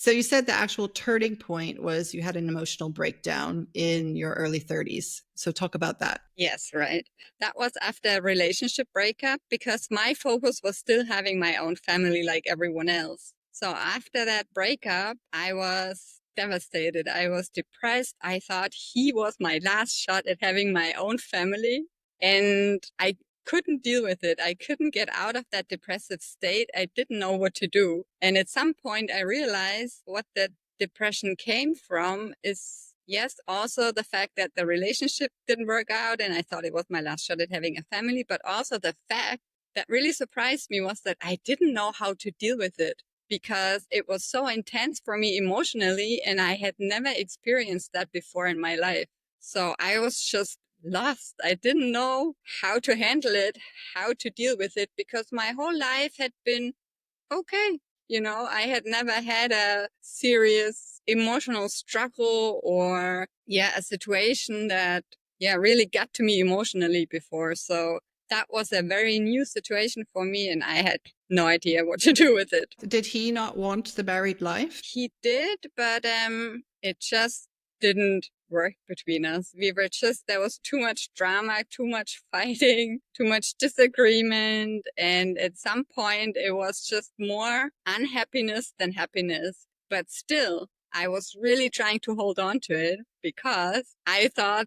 So you said the actual turning point was you had an emotional breakdown in your early 30s. So talk about that. Yes, right. That was after a relationship breakup because my focus was still having my own family like everyone else. So after that breakup, I was devastated. I was depressed. I thought he was my last shot at having my own family. And I couldn't deal with it. I couldn't get out of that depressive state. I didn't know what to do. And at some point, I realized what that depression came from is, yes, also the fact that the relationship didn't work out and I thought it was my last shot at having a family, but also the fact that really surprised me was that I didn't know how to deal with it because it was so intense for me emotionally and I had never experienced that before in my life. So I was just lost. I didn't know how to handle it, how to deal with it because my whole life had been okay. I had never had a serious emotional struggle or, a situation that, really got to me emotionally before. So that was a very new situation for me and I had no idea what to do with it. Did he not want the married life? He did, but it just didn't work between us. There was too much drama, too much fighting, too much disagreement. And at some point, it was just more unhappiness than happiness. But still, I was really trying to hold on to it because I thought,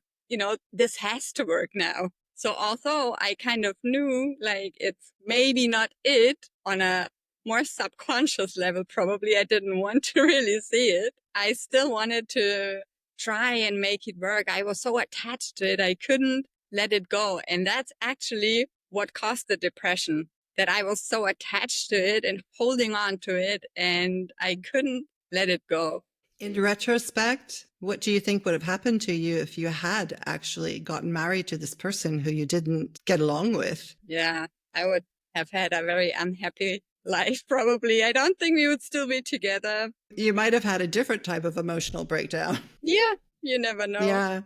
this has to work now. So although I kind of knew like it's maybe not it on a more subconscious level, probably I didn't want to really see it. I still wanted to try and make it work. I was so attached to it. I couldn't let it go. And that's actually what caused the depression, that I was so attached to it and holding on to it and I couldn't let it go. In retrospect, what do you think would have happened to you if you had actually gotten married to this person who you didn't get along with? Yeah, I would have had a very unhappy life, probably. I don't think we would still be together. You might have had a different type of emotional breakdown. Yeah, you never know. Yeah.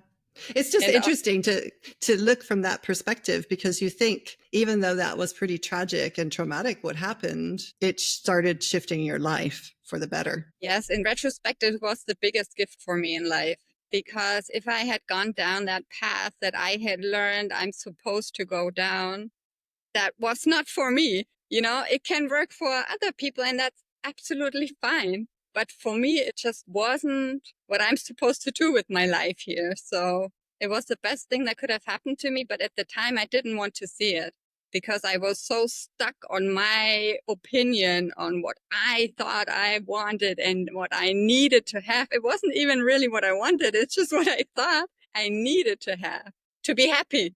It's just And interesting to look from that perspective because you think even though that was pretty tragic and traumatic what happened, it started shifting your life for the better. yes, in retrospect, it was the biggest gift for me in life. Because if I had gone down that path that I had learned I'm supposed to go down, that was not for me. It can work for other people and that's absolutely fine. But for me, it just wasn't what I'm supposed to do with my life here. So it was the best thing that could have happened to me. But at the time, I didn't want to see it because I was so stuck on my opinion on what I thought I wanted and what I needed to have. It wasn't even really what I wanted. It's just what I thought I needed to have to be happy.